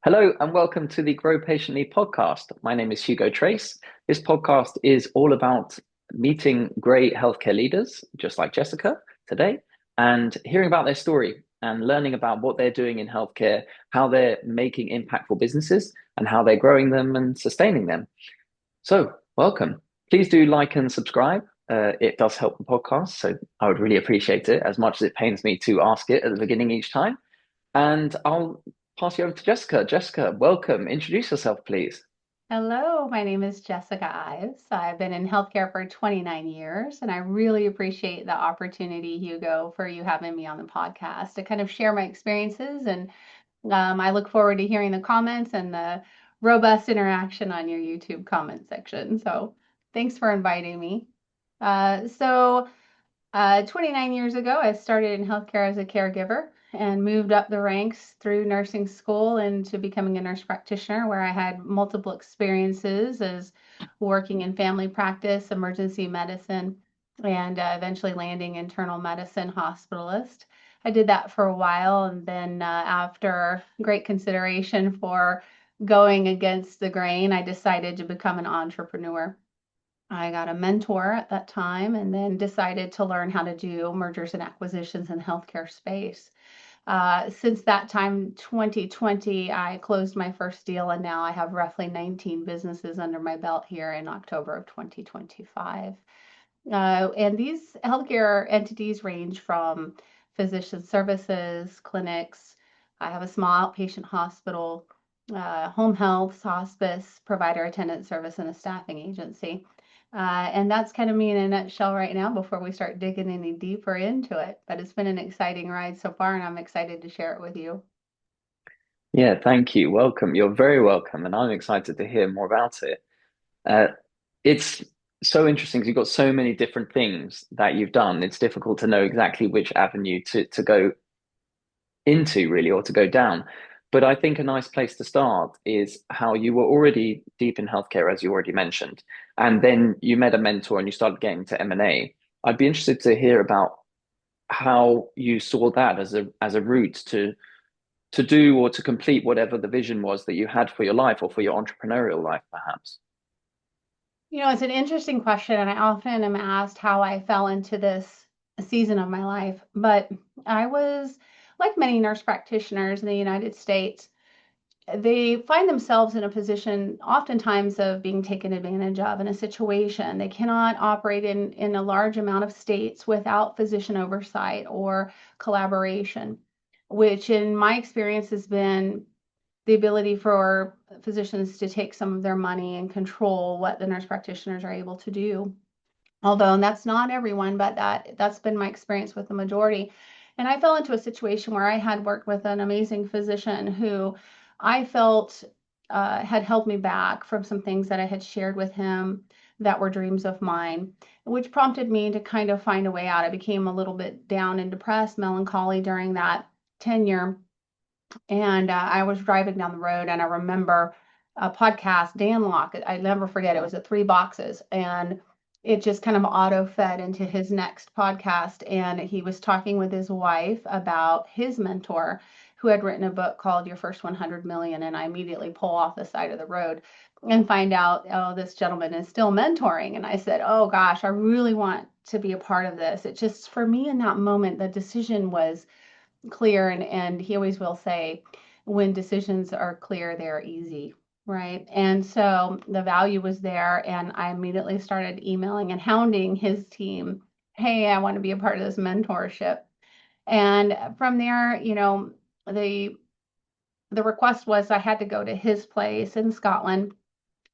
Hello and welcome to the Grow Patiently podcast. My name is Hugo Trace. This podcast is all about meeting great healthcare leaders, just like Jessica today, and hearing about their story and learning about what they're doing in healthcare, how they're making impactful businesses, and how they're growing them and sustaining them. So, welcome. Please do like and subscribe. It does help the podcast, so I would really appreciate it as much as it pains me to ask it at the beginning each time. And I'll pass you over to Jessica. Jessica, welcome. Introduce yourself, please. Hello, my name is Jessica Ives. I've been in healthcare for 29 years, and I really appreciate the opportunity, Hugo, for you having me on the podcast to kind of share my experiences. And I look forward to hearing the comments and the robust interaction on your YouTube comment section. So thanks for inviting me. 29 years ago, I started in healthcare as a caregiver and moved up the ranks through nursing school into becoming a nurse practitioner, where I had multiple experiences as working in family practice, emergency medicine, and eventually landing internal medicine hospitalist. I did that for a while, and then after great consideration for going against the grain, I decided to become an entrepreneur. I got a mentor at that time and then decided to learn how to do mergers and acquisitions in the healthcare space. Since that time, 2020, I closed my first deal, and now I have roughly 19 businesses under my belt here in October of 2025. And these healthcare entities range from physician services, clinics. I have a small outpatient hospital, home health, hospice, provider attendant service, and a staffing agency. And that's kind of me in a nutshell right now before we start digging any deeper into it. But it's been an exciting ride so far, and I'm excited to share it with you. Yeah, thank you. Welcome. You're very welcome, and I'm excited to hear more about it. Uh, it's so interesting because you've got so many different things that you've done. It's difficult to know exactly which avenue to go into, really, or to go down. But I think a nice place to start is how you were already deep in healthcare, as you already mentioned, and then you met a mentor and you started getting to M&A. I'd be interested to hear about how you saw that as a route to do or to complete whatever the vision was that you had for your life or for your entrepreneurial life, perhaps. It's an interesting question, and I often am asked how I fell into this season of my life. But I was, like many nurse practitioners in the United States, they find themselves in a position oftentimes of being taken advantage of in a situation. They cannot operate in a large amount of states without physician oversight or collaboration, which in my experience has been the ability for physicians to take some of their money and control what the nurse practitioners are able to do. Although that's not everyone, but that's been my experience with the majority. And I fell into a situation where I had worked with an amazing physician who I felt had held me back from some things that I had shared with him that were dreams of mine, which prompted me to kind of find a way out. I became a little bit down and depressed, melancholy during that tenure. And I was driving down the road, and I remember a podcast, Dan Locke. I never forget. It was at Three Boxes, and it just kind of auto fed into his next podcast. And he was talking with his wife about his mentor, who had written a book called Your First 100 Million. And I immediately pull off the side of the road and find out, oh, this gentleman is still mentoring. And I said, oh gosh, I really want to be a part of this. It just, for me in that moment, the decision was clear, and he always will say, when decisions are clear, they're easy, right? And so the value was there, and I immediately started emailing and hounding his team, hey, I want to be a part of this mentorship. And from there, the request was I had to go to his place in Scotland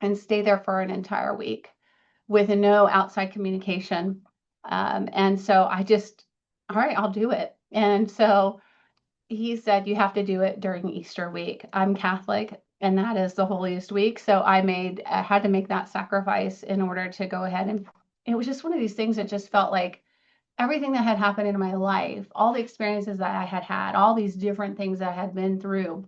and stay there for an entire week with no outside communication. And so I just, all right, I'll do it. And so he said you have to do it during Easter week. I'm Catholic, and that is the holiest week. So I had to make that sacrifice in order to go ahead. And it was just one of these things that just felt like everything that had happened in my life, all the experiences that I had had, all these different things that I had been through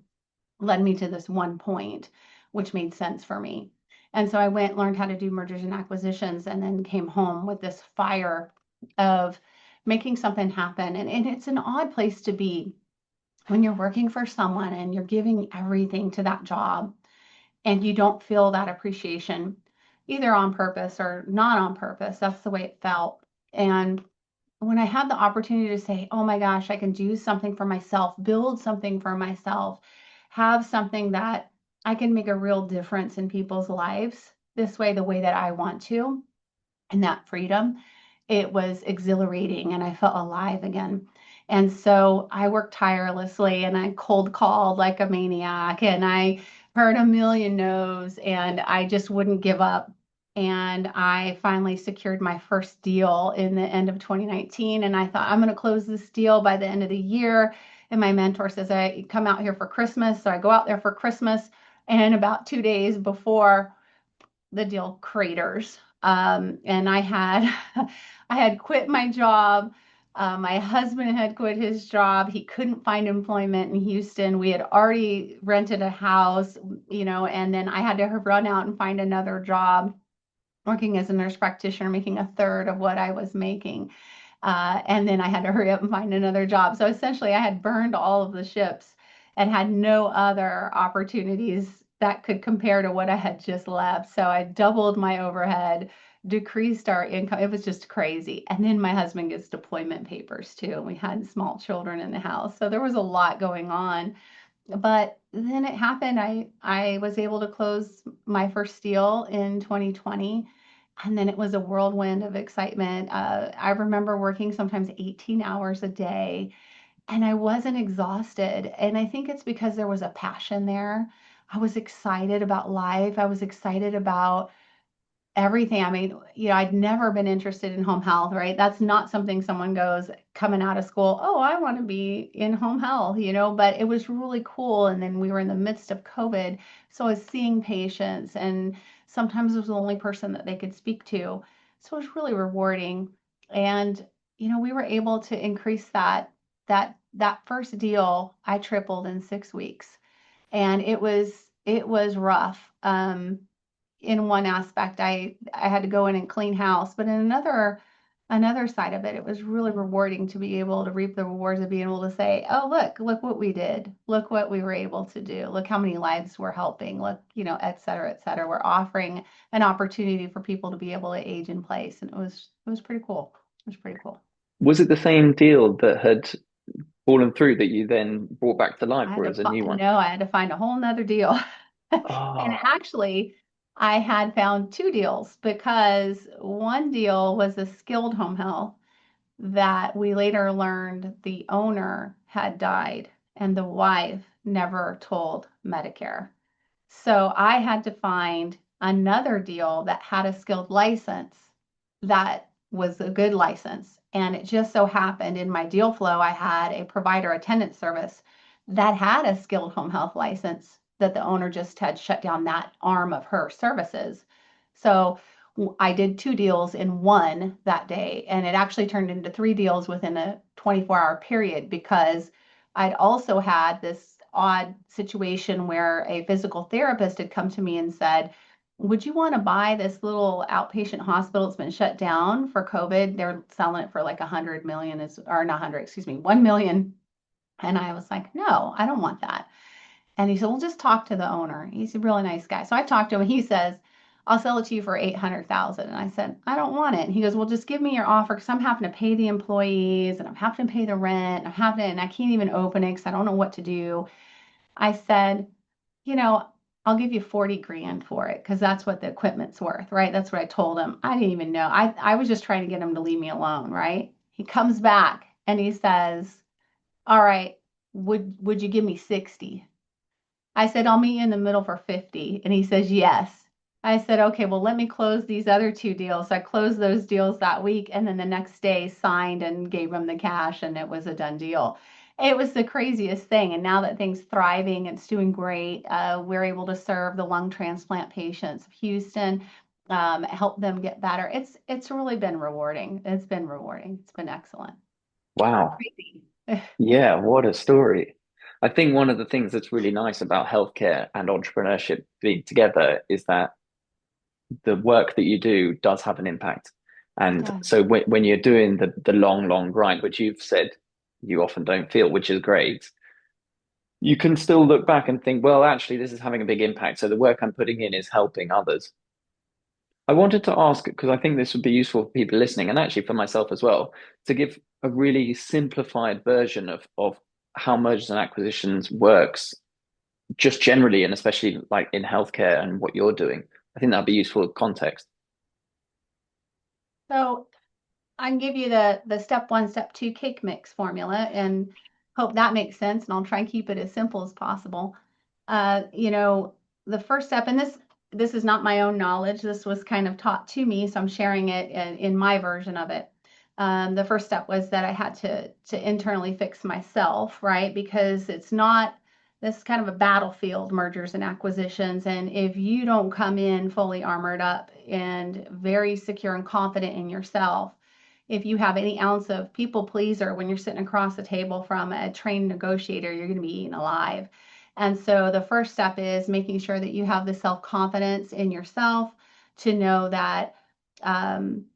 led me to this one point, which made sense for me. And so I went, learned how to do mergers and acquisitions, and then came home with this fire of making something happen. And it's an odd place to be when you're working for someone and you're giving everything to that job and you don't feel that appreciation, either on purpose or not on purpose. That's the way it felt. And when I had the opportunity to say, oh my gosh, I can do something for myself, build something for myself, have something that I can make a real difference in people's lives this way, the way that I want to, and that freedom, it was exhilarating and I felt alive again. And so I worked tirelessly and I cold called like a maniac and I heard a million no's and I just wouldn't give up. And I finally secured my first deal in the end of 2019. And I thought, I'm going to close this deal by the end of the year. And my mentor says, I come out here for Christmas. So I go out there for Christmas. And about 2 days before the deal craters. And I had I had quit my job. My husband had quit his job. He couldn't find employment in Houston. We had already rented a house, and then I had to run out and find another job working as a nurse practitioner, making a third of what I was making. And then I had to hurry up and find another job. So essentially, I had burned all of the ships and had no other opportunities that could compare to what I had just left. So I doubled my overhead, decreased our income. It was just crazy. And then my husband gets deployment papers too. And we had small children in the house. So there was a lot going on. But then it happened. I was able to close my first deal in 2020. And then it was a whirlwind of excitement. I remember working sometimes 18 hours a day and I wasn't exhausted. And I think it's because there was a passion there. I was excited about life. I was excited about everything. I mean, I'd never been interested in home health, right? That's not something someone goes coming out of school, oh, I want to be in home health, but it was really cool. And then we were in the midst of COVID. So I was seeing patients and sometimes I was the only person that they could speak to. So it was really rewarding. And, we were able to increase that first deal, I tripled in 6 weeks. And it was rough. In one aspect, I had to go in and clean house, but in another side of it, it was really rewarding to be able to reap the rewards of being able to say, "Oh, look what we did. Look what we were able to do. Look how many lives we're helping. Look, et cetera, et cetera." We're offering an opportunity for people to be able to age in place, and it was pretty cool. It was pretty cool. Was it the same deal that had fallen through that you then brought back to life, I had or it to was a new one? no, I had to find a whole nother deal. And Oh, actually, I had found two deals because one deal was a skilled home health that we later learned the owner had died and the wife never told Medicare. So I had to find another deal that had a skilled license that was a good license. And it just so happened in my deal flow, I had a provider attendance service that had a skilled home health license that the owner just had shut down that arm of her services. So I did two deals in one that day, and it actually turned into three deals within a 24-hour period because I'd also had this odd situation where a physical therapist had come to me and said, would you want to buy this little outpatient hospital? It's been shut down for COVID. They're selling it for like 100 million, or not 100, excuse me, 1 million. And I was like, no, I don't want that. And he said, well, just talk to the owner. He's a really nice guy. So I talked to him and he says, I'll sell it to you for 800,000. And I said, I don't want it. And he goes, well, just give me your offer because I'm having to pay the employees and I'm having to pay the rent. And I can't even open it because I don't know what to do. I said, you know, I'll give you 40 grand for it because that's what the equipment's worth, right? That's what I told him. I didn't even know. I was just trying to get him to leave me alone, right? He comes back and he says, all right, would you give me 60? I said, I'll meet you in the middle for 50. And he says, yes. I said, okay, well, let me close these other two deals. So I closed those deals that week. And then the next day signed and gave him the cash and it was a done deal. It was the craziest thing. And now that thing's thriving, it's doing great. We're able to serve the lung transplant patients of Houston, help them get better. It's really been rewarding. It's been rewarding. It's been excellent. wow. Crazy. Yeah, what a story. I think one of the things that's really nice about healthcare and entrepreneurship being together is that the work that you do does have an impact. It And does. so when you're doing the long, long grind, which you've said you often don't feel, which is great, you can still look back and think, well, actually, this is having a big impact. So the work I'm putting in is helping others. I wanted to ask, because I think this would be useful for people listening, and actually for myself as well, to give a really simplified version of how mergers and acquisitions works, just generally, and especially like in healthcare and what you're doing. I think that'd be useful context. So I can give you the step one, step two cake mix formula and hope that makes sense. And I'll try and keep it as simple as possible. You know, the first step, and this is not my own knowledge. This was kind of taught to me, so I'm sharing it in my version of it. The first step was that I had to internally fix myself, right? Because it's not this is kind of a battlefield, mergers and acquisitions. And if you don't come in fully armored up and very secure and confident in yourself, if you have any ounce of people pleaser when you're sitting across the table from a trained negotiator, you're going to be eaten alive. And so the first step is making sure that you have the self confidence in yourself to know that um,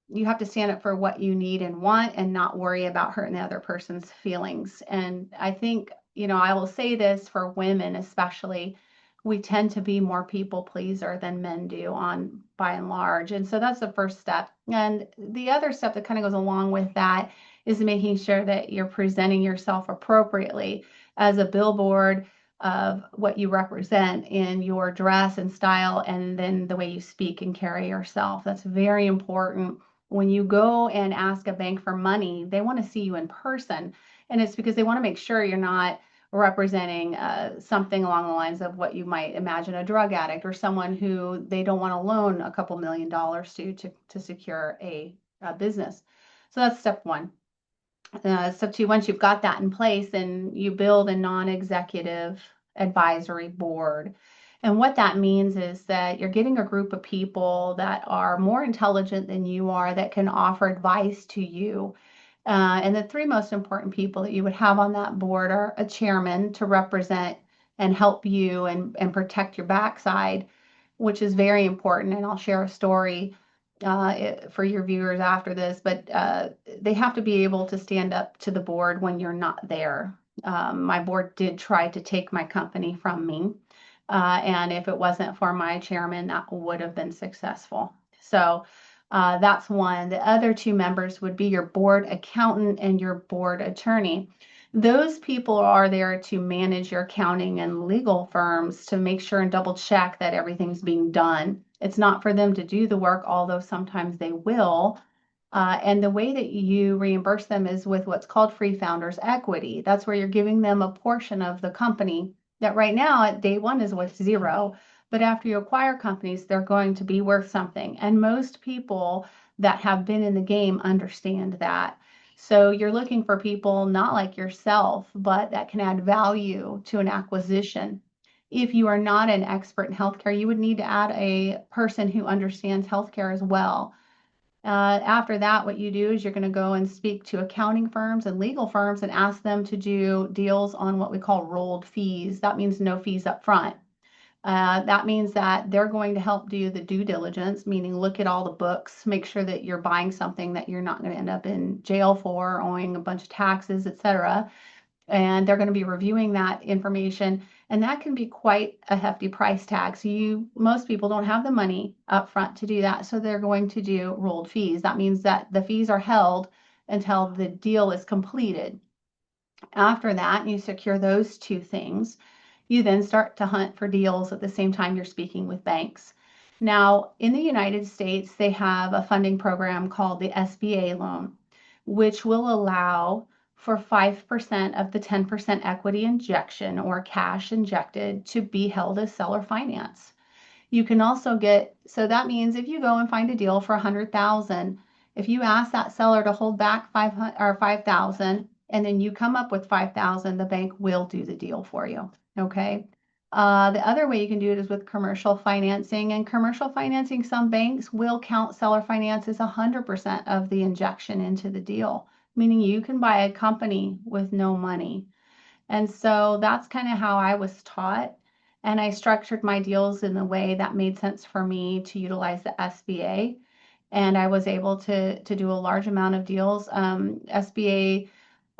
you have to stand up for what you need and want and not worry about hurting the other person's feelings. And I think, I will say this for women especially, we tend to be more people pleaser than men do on by and large. And so that's the first step. And the other step that kind of goes along with that is making sure that you're presenting yourself appropriately as a billboard of what you represent in your dress and style, and then the way you speak and carry yourself. That's very important. When you go and ask a bank for money, they want to see you in person. And it's because they want to make sure you're not representing something along the lines of what you might imagine a drug addict or someone who they don't want to loan a couple $1 million to secure a business. So that's step one. Step two, once you've got that in place, then you build a non-executive advisory board. And what that means is that you're getting a group of people that are more intelligent than you are that can offer advice to you. And the three most important people that you would have on that board are a chairman to represent and help you and protect your backside, which is very important. And I'll share a story for your viewers after this, but they have to be able to stand up to the board when you're not there. My board did try to take my company from me. And if it wasn't for my chairman, that would have been successful. So that's one. The other two members would be your board accountant and your board attorney. Those people are there to manage your accounting and legal firms to make sure and double check that everything's being done. It's not for them to do the work, although sometimes they will. And the way that you reimburse them is with what's called free founders equity. That's where you're giving them a portion of the company that right now at day one is worth zero. But after you acquire companies, they're going to be worth something. And most people that have been in the game understand that. So you're looking for people not like yourself, but that can add value to an acquisition. If you are not an expert in healthcare, you would need to add a person who understands healthcare as well. After that, what you do is you're going to go and speak to accounting firms and legal firms and ask them to do deals on what we call rolled fees. That means no fees up front. That means that they're going to help do the due diligence, meaning look at all the books, make sure that you're buying something that you're not going to end up in jail for, owing a bunch of taxes, etc. And they're going to be reviewing that information, and that can be quite a hefty price tag. So most people don't have the money up front to do that, so they're going to do rolled fees. That means that the fees are held until the deal is completed. After that, you secure those two things. You then start to hunt for deals at the same time you're speaking with banks. Now, in the United States, they have a funding program called the SBA loan, which will allow for 5% of the 10% equity injection or cash injected to be held as seller finance. You can also get, so that means if you go and find a deal for 100,000, if you ask that seller to hold back 500 or 5,000 and then you come up with 5,000, the bank will do the deal for you. Okay. The other way you can do it is with commercial financing, and commercial financing, some banks will count seller finance as 100% of the injection into the deal, meaning you can buy a company with no money. And so that's kind of how I was taught. And I structured my deals in the way that made sense for me to utilize the SBA. And I was able to do a large amount of deals. SBA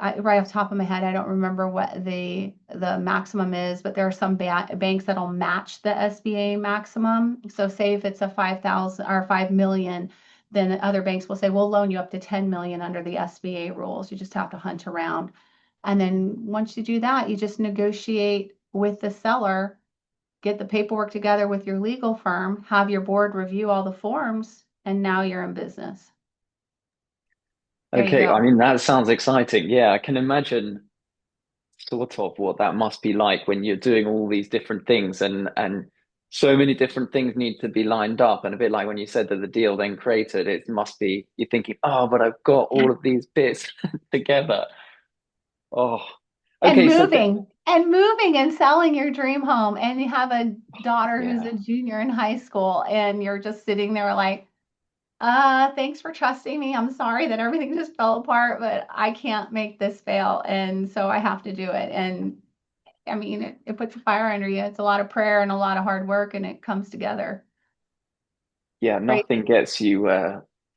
right off the top of my head, I don't remember what the maximum is, but there are some banks that'll match the SBA maximum. So say if it's a 5,000 or 5 million, then other banks will say, we'll loan you up to 10 million under the SBA rules. You just have to hunt around. And then once you do that, you just negotiate with the seller, get the paperwork together with your legal firm, have your board review all the forms, and now you're in business. There you Okay, I go. mean, that sounds exciting. Yeah, I can imagine sort of what that must be like when you're doing all these different things and so many different things need to be lined up. And a bit like when you said that the deal then created, it must be you're thinking, oh, but I've got all of these bits together. Oh, And okay. So th moving and selling your dream home, and you have a daughter who's yeah, a junior in high school, and you're just sitting there like, thanks for trusting me. I'm sorry that everything just fell apart, but I can't make this fail, and so I have to do it. And I mean, it puts a fire under you. It's a lot of prayer and a lot of hard work, and it comes together. yeah, Crazy. nothing gets you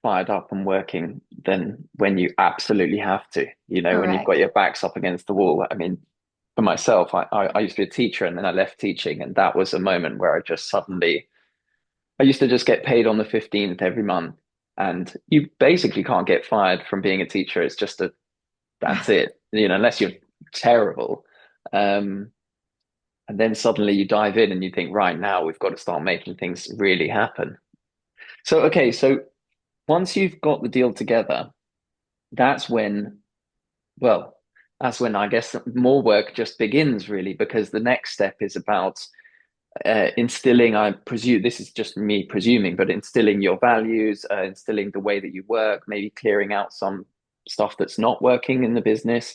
fired up and working than when you absolutely have to, when you've got Correct. your backs up against the wall. I mean, for myself, I used to be a teacher and then I left teaching, and that was a moment where I just suddenly I used to just get paid on the 15th every month. And you basically can't get fired from being a teacher. It's just that's it, unless you're terrible. Um, and then suddenly you dive in and you think, right now we've got to start making things really happen. So, okay, so once you've got the deal together, that's when, well, that's when I guess more work just begins really, because the next step is about instilling, I presume this is just me presuming, but instilling your values, instilling the way that you work, maybe clearing out some stuff that's not working in the business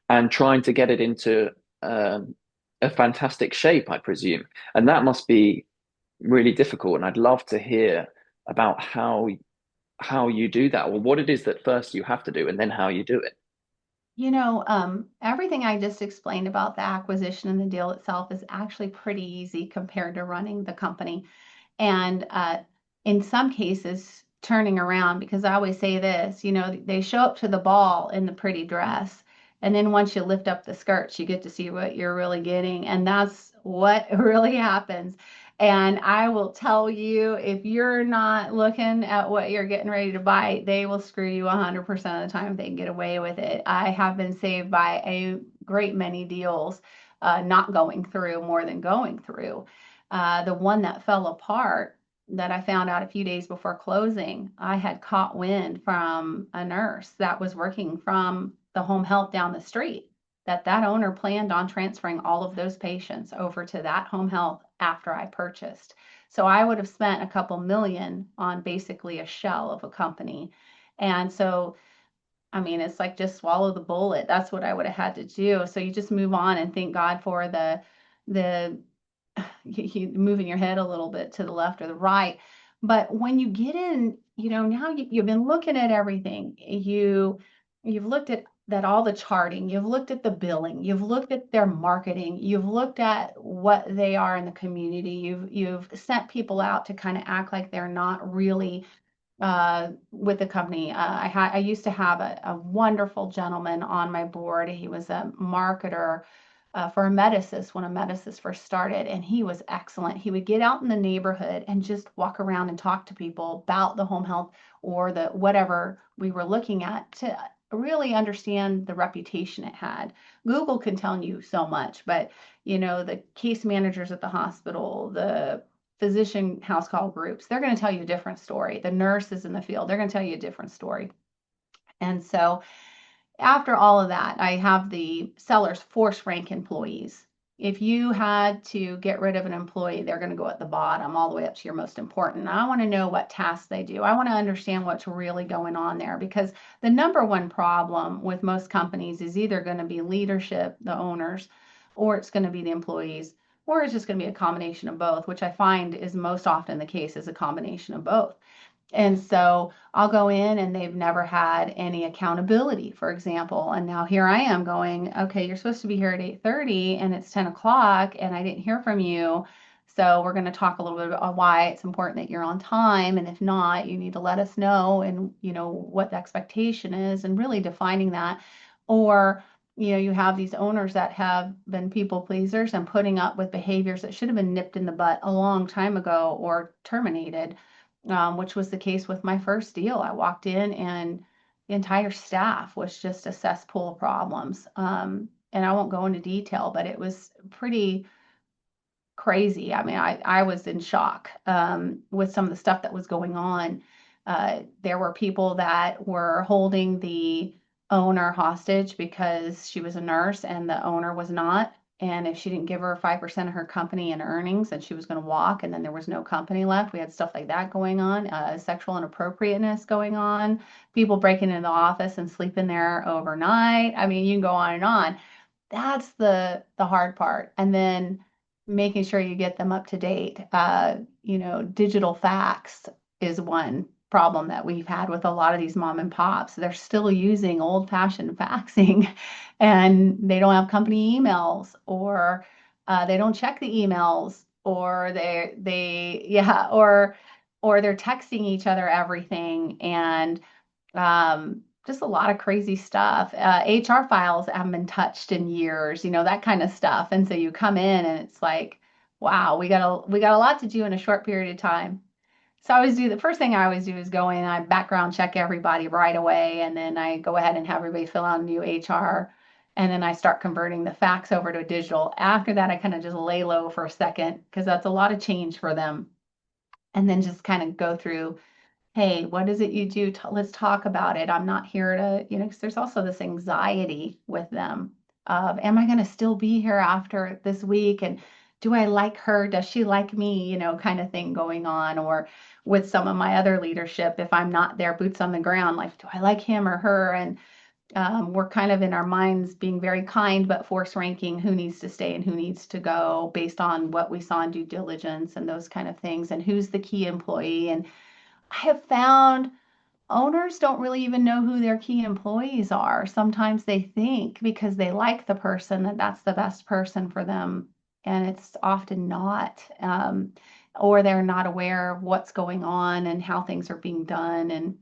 and trying to get it into a fantastic shape, I presume. And that must be really difficult. And I'd love to hear about how you do that, or what it is that first you have to do and then how you do it. Everything I just explained about the acquisition and the deal itself is actually pretty easy compared to running the company. And in some cases, turning around, because I always say this, they show up to the ball in the pretty dress. And then once you lift up the skirts, you get to see what you're really getting. And that's what really happens. And I will tell you, if you're not looking at what you're getting ready to buy, they will screw you 100% of the time if they can get away with it. I have been saved by a great many deals not going through more than going through. The one that fell apart that I found out a few days before closing, I had caught wind from a nurse that was working from the home health down the street that owner planned on transferring all of those patients over to that home health after I purchased. So I would have spent a couple million on basically a shell of a company. And so, I mean, it's like just swallow the bullet. That's what I would have had to do. So you just move on and thank God for the you moving your head a little bit to the left or the right. But when you get in, now you've been looking at everything. You've looked at that all the charting, you've looked at the billing, you've looked at their marketing, you've looked at what they are in the community. You've sent people out to kind of act like they're not really with the company. I used to have a wonderful gentleman on my board. He was a marketer for Medicis when a Medicis first started, and he was excellent. He would get out in the neighborhood and just walk around and talk to people about the home health or the whatever we were looking at to really understand the reputation it had. Google can tell you so much, but the case managers at the hospital, the physician house call groups, they're going to tell you a different story. The nurses in the field, they're going to tell you a different story. And so after all of that, I have the seller's force rank employees. If you had to get rid of an employee, they're going to go at the bottom all the way up to your most important. I want to know what tasks they do. I want to understand what's really going on there because the number one problem with most companies is either going to be leadership, the owners, or it's going to be the employees, or it's just going to be a combination of both, which I find is most often the case is a combination of both. And so I'll go in and they've never had any accountability, for example. And now here I am going, okay, you're supposed to be here at 8:30 and it's 10 o'clock and I didn't hear from you. So we're going to talk a little bit about why it's important that you're on time. And if not, you need to let us know and what the expectation is and really defining that. Or, you have these owners that have been people pleasers and putting up with behaviors that should have been nipped in the butt a long time ago or terminated, which was the case with my first deal. I walked in and the entire staff was just a cesspool of problems. And I won't go into detail, but it was pretty crazy. I mean, I was in shock with some of the stuff that was going on. There were people that were holding the owner hostage because she was a nurse and the owner was not. And if she didn't give her 5% of her company in earnings, and she was going to walk, and then there was no company left. We had stuff like that going on, sexual inappropriateness going on, people breaking into the office and sleeping there overnight. I mean, you can go on and on. That's the hard part. And then making sure you get them up to date. Digital fax is one problem that we've had with a lot of these mom and pops. They're still using old-fashioned faxing and they don't have company emails, or they don't check the emails, or or they're texting each other everything, and just a lot of crazy stuff. HR files haven't been touched in years, that kind of stuff. And so you come in and it's like, wow, we got a lot to do in a short period of time. So I always do the first thing I always do is go in and I background check everybody right away, and then I go ahead and have everybody fill out a new HR, and then I start converting the fax over to digital. After that, I kind of just lay low for a second because that's a lot of change for them, and then just kind of go through, hey, what is it you do? Let's talk about it. I'm not here to, because there's also this anxiety with them of, am I going to still be here after this week? And do I like her? Does she like me? Kind of thing going on. Or with some of my other leadership, if I'm not there, boots on the ground, like, do I like him or her? And we're kind of in our minds being very kind, but force ranking who needs to stay and who needs to go based on what we saw in due diligence and those kind of things, and who's the key employee. And I have found owners don't really even know who their key employees are. Sometimes they think because they like the person that that's the best person for them, and it's often not. Or they're not aware of what's going on and how things are being done. And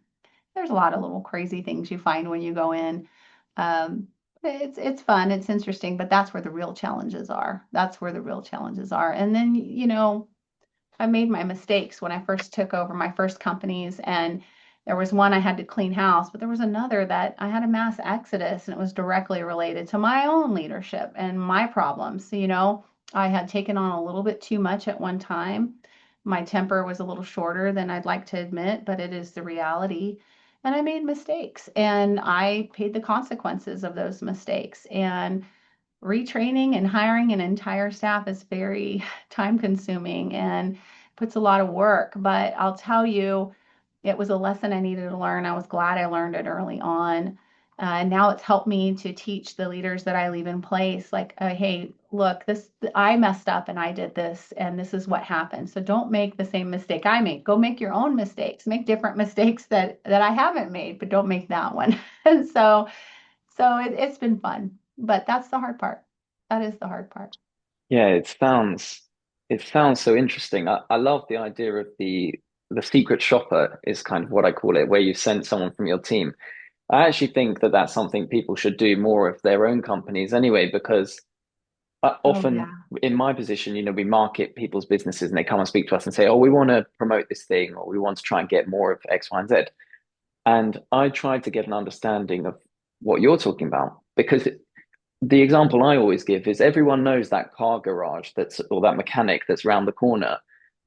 there's a lot of little crazy things you find when you go in. It's fun, it's interesting, but that's where the real challenges are. That's where the real challenges are. And then, I made my mistakes when I first took over my first companies, and there was one I had to clean house, but there was another that I had a mass exodus, and it was directly related to my own leadership and my problems. I had taken on a little bit too much at one time. My temper was a little shorter than I'd like to admit, but it is the reality. And I made mistakes, and I paid the consequences of those mistakes. And retraining and hiring an entire staff is very time consuming and puts a lot of work. But I'll tell you, it was a lesson I needed to learn. I was glad I learned it early on. And now it's helped me to teach the leaders that I leave in place, like, hey, look, this, I messed up and I did this, and this is what happened. So don't make the same mistake I made. Go make your own mistakes. Make different mistakes that I haven't made, but don't make that one. And it's been fun, but that's the hard part. That is the hard part. Yeah, it sounds so interesting. I love the idea of the secret shopper is kind of what I call it, where you send someone from your team. I actually think that that's something people should do more of their own companies anyway, because Oh, often yeah. in my position, we market people's businesses and they come and speak to us and say, "Oh, we want to promote this thing, or we want to try and get more of X, Y, and Z." And I try to get an understanding of what you're talking about, because the example I always give is everyone knows that car garage that's or that mechanic that's round the corner.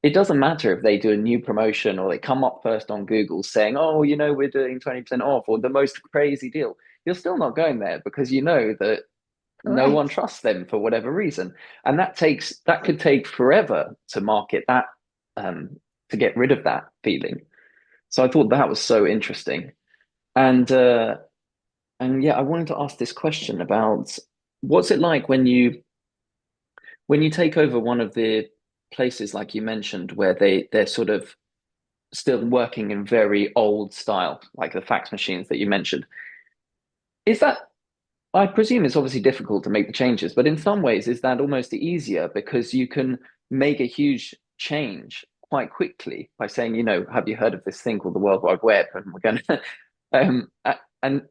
It doesn't matter if they do a new promotion or they come up first on Google saying, "Oh, we're doing 20% off," or the most crazy deal. You're still not going there because you know that no one Correct. trusts them for whatever reason. And that could take forever to market that, um, to get rid of that feeling. So I thought that was so interesting. And yeah, I wanted to ask this question about what's it like when you take over one of the places like you mentioned where they're sort of still working in very old style, like the fax machines that you mentioned. Is that I presume it's obviously difficult to make the changes, but in some ways, is that almost easier because you can make a huge change quite quickly by saying, have you heard of this thing called the World Wide Web? And we're going to, and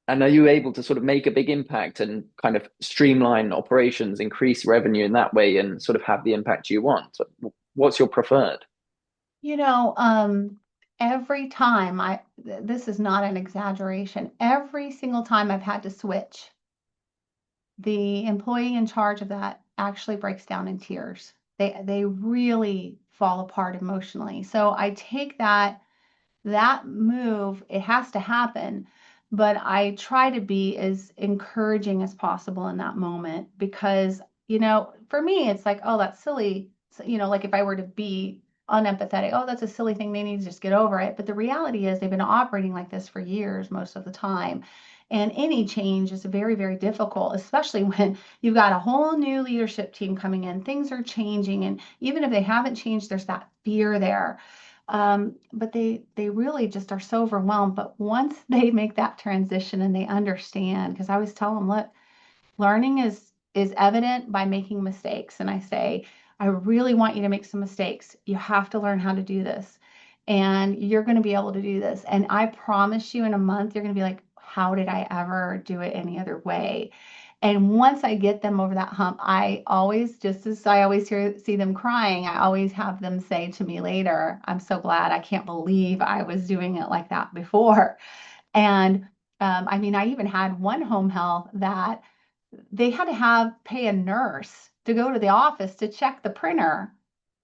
And are you able to sort of make a big impact and kind of streamline operations, increase revenue in that way, and sort of have the impact you want? So what's your preferred? You know, every time this is not an exaggeration, every single time I've had to switch, the employee in charge of that actually breaks down in tears. They really fall apart emotionally. So I take that move, it has to happen, but I try to be as encouraging as possible in that moment because, for me, it's like, oh, that's silly. So, like if I were to be unempathetic, oh, that's a silly thing. They need to just get over it. But the reality is they've been operating like this for years, most of the time. And any change is very, very difficult, especially when you've got a whole new leadership team coming in. Things are changing. And even if they haven't changed, there's that fear there. But they really just are so overwhelmed. But once they make that transition and they understand, because I always tell them, look, learning is evident by making mistakes. And I say, I really want you to make some mistakes. You have to learn how to do this. And you're going to be able to do this. And I promise you in a month, you're going to be like, how did I ever do it any other way? And once I get them over that hump, I always, just as I always see them crying, I always have them say to me later, I'm so glad. I can't believe I was doing it like that before. And I mean, I even had one home health that they had to pay a nurse to go to the office to check the printer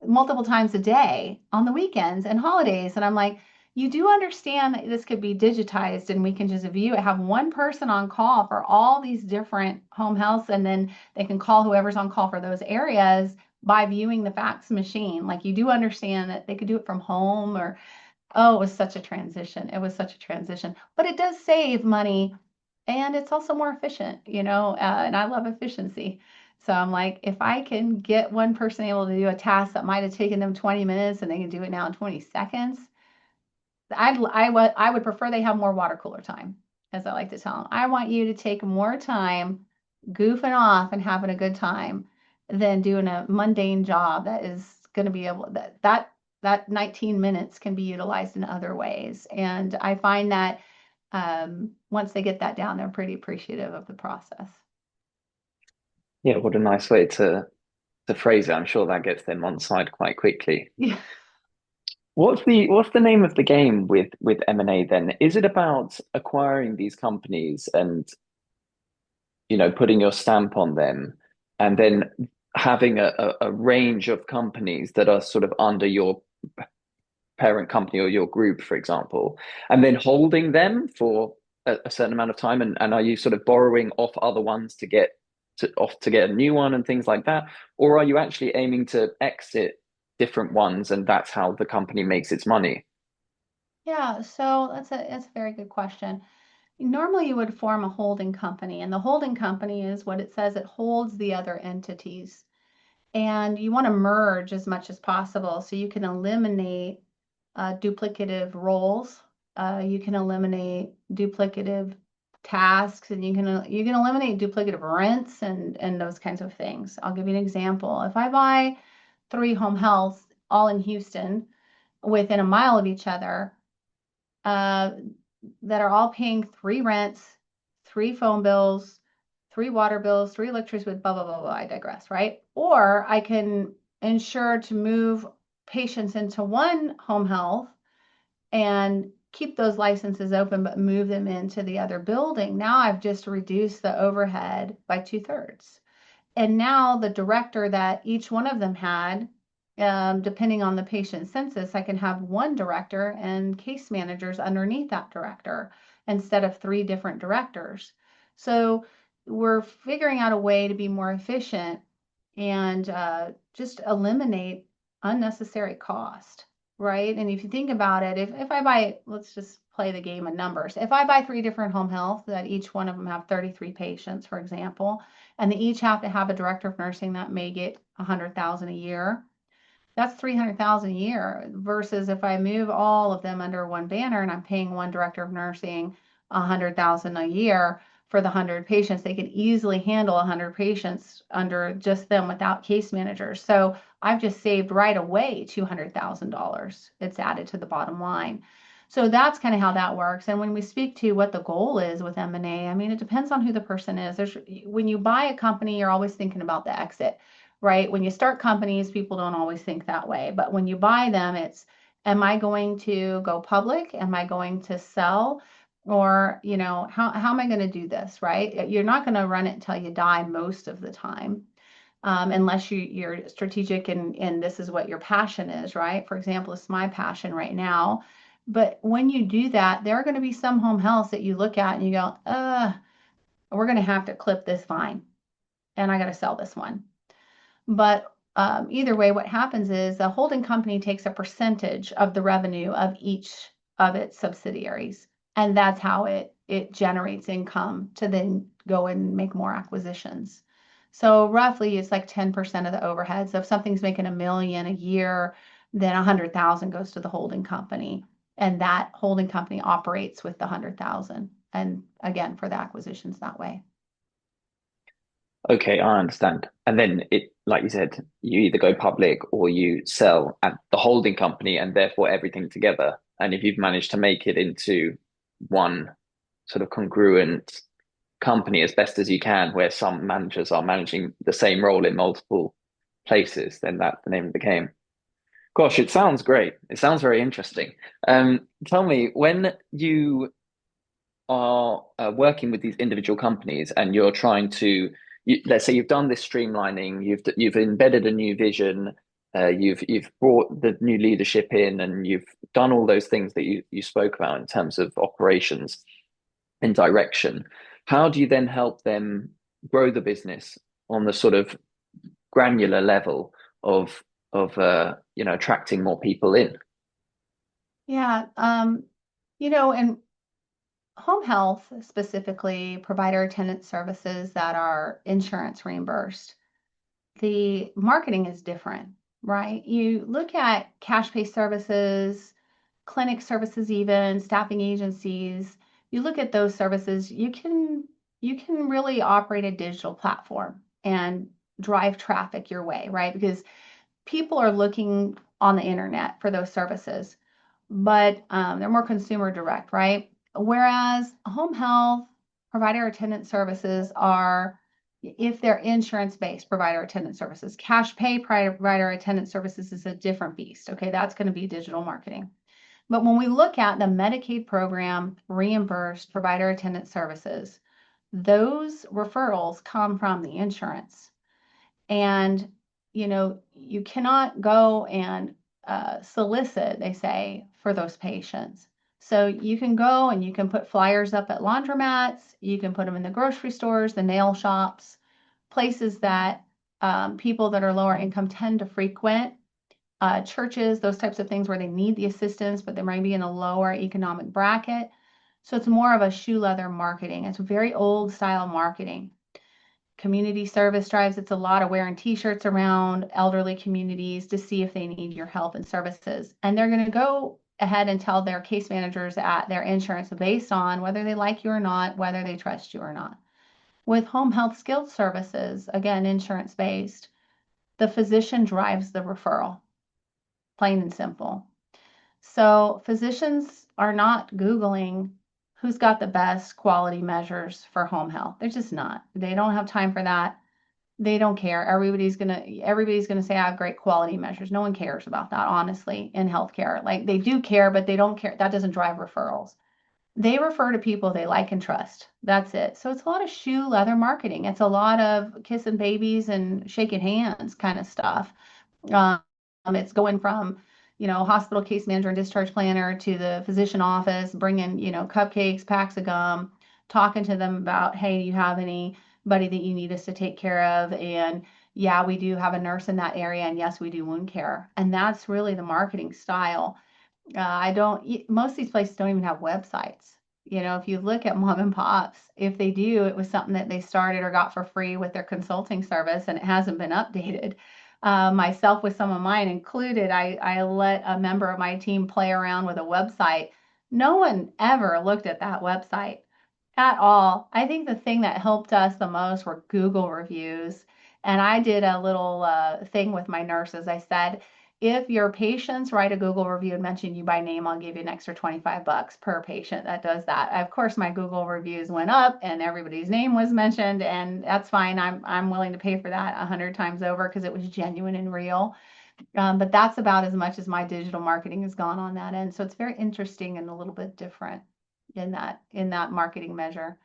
multiple times a day on the weekends and holidays. And I'm like, you do understand that this could be digitized and we can just view it, have one person on call for all these different home healths, and then they can call whoever's on call for those areas by viewing the fax machine. Like, you do understand that they could do it from home, or, oh, it was such a transition. It was such a transition, but it does save money and it's also more efficient, and I love efficiency. So I'm like, if I can get one person able to do a task that might have taken them 20 minutes and they can do it now in 20 seconds, I would prefer they have more water cooler time, as I like to tell them. I want you to take more time goofing off and having a good time than doing a mundane job that is going to be able that 19 minutes can be utilized in other ways. And I find that once they get that down, they're pretty appreciative of the process. Yeah, what a nice way to phrase it. I'm sure that gets them on side quite quickly. Yeah. What's the name of the game with M&A then? Is it about acquiring these companies and putting your stamp on them and then having a range of companies that are sort of under your parent company or your group, for example, and then holding them for a certain amount of time? And are you sort of borrowing off other ones to get a new one and things like that? Or are you actually aiming to exit different ones and that's how the company makes its money? Yeah, so that's a very good question. Normally, you would form a holding company, and the holding company is what it says, it holds the other entities. And you want to merge as much as possible so you can eliminate duplicative roles. You can eliminate duplicative tasks, and you can eliminate duplicative rents and those kinds of things. I'll give you an example. If I buy 3 home healths all in Houston within a mile of each other, uh, that are all paying 3 rents, 3 phone bills, 3 water bills, 3 electricity, with blah, blah, blah, blah. I digress, right? Or I can ensure to move patients into one home health and keep those licenses open, but move them into the other building. Now I've just reduced the overhead by 2/3. And now the director that each one of them had, depending on the patient census, I can have one director and case managers underneath that director instead of 3 different directors. So we're figuring out a way to be more efficient and just eliminate unnecessary cost, right? And if you think about it, if I buy, let's just play the game of numbers. If I buy 3 different home health that each one of them have 33 patients, for example, and they each have to have a director of nursing that may get 100,000 a year, that's 300,000 a year, versus if I move all of them under one banner and I'm paying one director of nursing 100,000 a year for the 100 patients, they can easily handle 100 patients under just them without case managers. So I've just saved right away $200,000. It's added to the bottom line. So that's kind of how that works. And when we speak to what the goal is with M&A, I mean, it depends on who the person is. When you buy a company, you're always thinking about the exit, right? When you start companies, people don't always think that way. But when you buy them, it's, am I going to go public? Am I going to sell? Or, how am I going to do this, right? You're not going to run it until you die most of the time, unless you're strategic and this is what your passion is, right? For example, it's my passion right now. But when you do that, there are going to be some home health that you look at and you go, we're going to have to clip this vine and I got to sell this one. But either way, what happens is the holding company takes a percentage of the revenue of each of its subsidiaries. And that's how it generates income to then go and make more acquisitions. So roughly it's like 10% of the overhead. So if something's making $1 million a year, then 100,000 goes to the holding company. And that holding company operates with the 100,000. And again, for the acquisitions that way. Okay, I understand. And then it, like you said, you either go public or you sell at the holding company and therefore everything together. And if you've managed to make it into one sort of congruent company as best as you can, where some managers are managing the same role in multiple places, then that's the name of the game. Gosh, it sounds great. It sounds very interesting. Tell me, when you are working with these individual companies and you're trying to, let's say you've done this streamlining, you've embedded a new vision, you've brought the new leadership in, and you've done all those things that you spoke about in terms of operations and direction. How do you then help them grow the business on the sort of granular level of attracting more people in? Yeah. And home health, specifically provider attendant services that are insurance reimbursed, the marketing is different, right? You look at cash pay services, clinic services, even staffing agencies, you look at those services, you can really operate a digital platform and drive traffic your way, right? Because people are looking on the internet for those services, but they're more consumer direct, right? Whereas home health provider attendant services are, if they're insurance based provider attendant services, cash pay provider attendant services is a different beast. Okay, that's going to be digital marketing. But when we look at the Medicaid program reimbursed provider attendant services, those referrals come from the insurance. And, you cannot go and solicit, they say, for those patients. So you can go and you can put flyers up at laundromats, you can put them in the grocery stores, the nail shops, places that people that are lower income tend to frequent, churches, those types of things where they need the assistance, but they might be in a lower economic bracket. So it's more of a shoe leather marketing. It's very old style marketing. Community service drives, it's a lot of wearing t-shirts around elderly communities to see if they need your help and services. And they're going to go ahead and tell their case managers at their insurance based on whether they like you or not, whether they trust you or not. With home health skilled services, again, insurance based, the physician drives the referral, plain and simple. So physicians are not Googling who's got the best quality measures for home health. They're just not. They don't have time for that. They don't care. Everybody's gonna say I have great quality measures. No one cares about that, honestly, in healthcare. Like they do care, but they don't care. That doesn't drive referrals. They refer to people they like and trust. That's it. So it's a lot of shoe leather marketing. It's a lot of kissing babies and shaking hands kind of stuff. Um, it's going from, hospital case manager and discharge planner to the physician office, bringing, cupcakes, packs of gum, talking to them about, hey, do you have anybody that you need us to take care of? And yeah, we do have a nurse in that area. And yes, we do wound care. And that's really the marketing style. I don't, most of these places don't even have websites. If you look at mom and pops, if they do, it was something that they started or got for free with their consulting service and it hasn't been updated. Myself with some of mine included, I let a member of my team play around with a website. No one ever looked at that website at all. I think the thing that helped us the most were Google reviews. And I did a little thing with my nurses. I said, If your patients write a Google review and mention you by name, I'll give you an extra 25 bucks per patient that does that. Of course, my Google reviews went up and everybody's name was mentioned, and that's fine. I'm willing to pay for that 100 times over because it was genuine and real. But that's about as much as my digital marketing has gone on that end. So it's very interesting and a little bit different in that marketing measure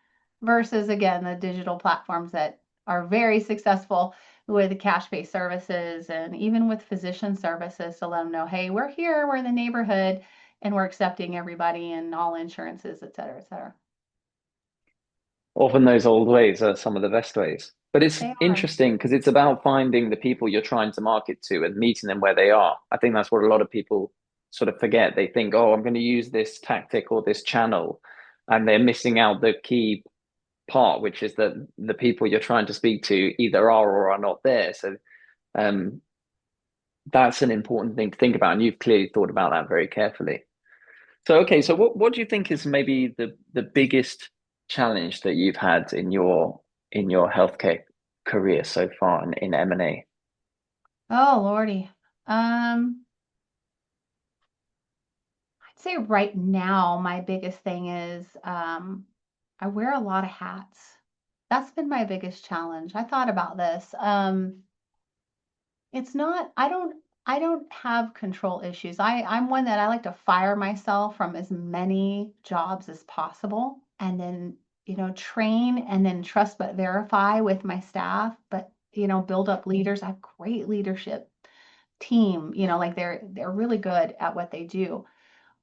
versus again the digital platforms that are very successful with cash-based services and even with physician services to let them know, hey, we're here, we're in the neighborhood, and we're accepting everybody and all insurances, et cetera, et cetera. Often those old ways are some of the best ways. But it's They are. interesting because it's about finding the people you're trying to market to and meeting them where they are. I think that's what a lot of people sort of forget. They think, oh, I'm going to use this tactic or this channel, and they're missing out the key part, which is that the people you're trying to speak to either are or are not there. So um, that's an important thing to think about, and you've clearly thought about that very carefully. So okay, so what do you think is maybe the biggest challenge that you've had in your healthcare career so far in M&A? Oh, Lordy. I'd say right now, my biggest thing is I wear a lot of hats. That's been my biggest challenge. I thought about this. It's not, I don't have control issues. I'm one that I like to fire myself from as many jobs as possible and then, train and then trust but verify with my staff, but build up leaders. I have great leadership team, like they're really good at what they do.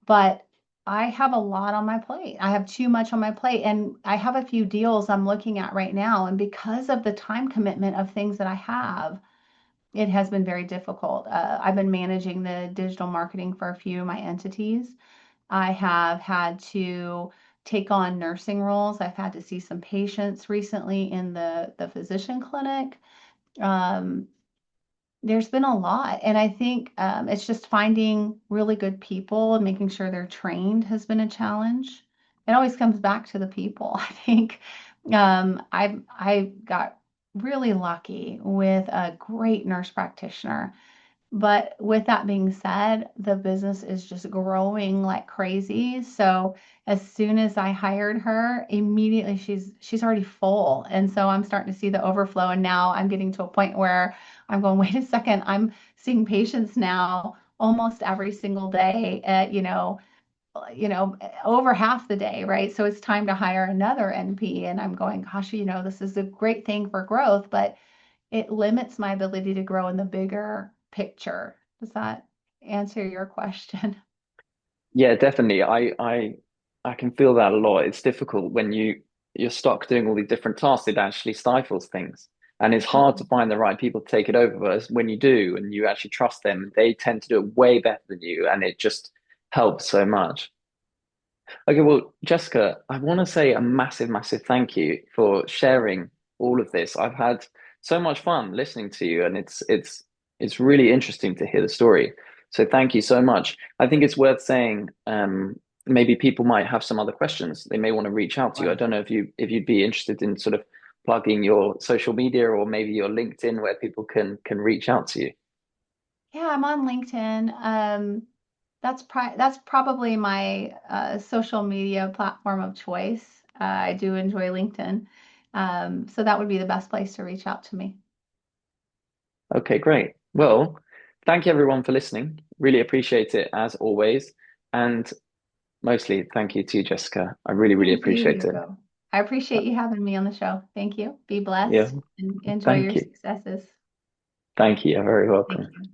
But I have a lot on my plate. I have too much on my plate. And I have a few deals I'm looking at right now. And because of the time commitment of things that I have, it has been very difficult. I've been managing the digital marketing for a few of my entities. I have had to take on nursing roles. I've had to see some patients recently in the physician clinic. Um, there's been a lot, and I think it's just finding really good people and making sure they're trained has been a challenge. It always comes back to the people. I think I got really lucky with a great nurse practitioner, but with that being said, the business is just growing like crazy. So as soon as I hired her, immediately she's already full. And so I'm starting to see the overflow. And now I'm getting to a point where I'm going, wait a second, I'm seeing patients now almost every single day at, over half the day, right? So it's time to hire another NP. And I'm going, gosh, this is a great thing for growth, but it limits my ability to grow in the bigger picture. Does that answer your question? Yeah, definitely. I can feel that a lot. It's difficult when you're stuck doing all these different tasks. It actually stifles things. And it's hard to find the right people to take it over. But when you do and you actually trust them, they tend to do it way better than you, and it just helps so much. Okay, well, Jessica, I want to say a massive, massive thank you for sharing all of this. I've had so much fun listening to you, and it's really interesting to hear the story. So thank you so much. I think it's worth saying, maybe people might have some other questions. They may want to reach out to you. I don't know if you'd be interested in sort of plugging your social media or maybe your LinkedIn where people can reach out to you. Yeah, I'm on LinkedIn. That's probably my social media platform of choice. I do enjoy LinkedIn. So that would be the best place to reach out to me. Okay, great. Well, thank you everyone for listening. Really appreciate it as always. And mostly, thank you to Jessica. I really, really Thank you, appreciate it. Hugo. I appreciate you having me on the show. Thank you. Be Yeah, blessed and enjoy thank your you. successes. Thank you. You're very Thank welcome. you.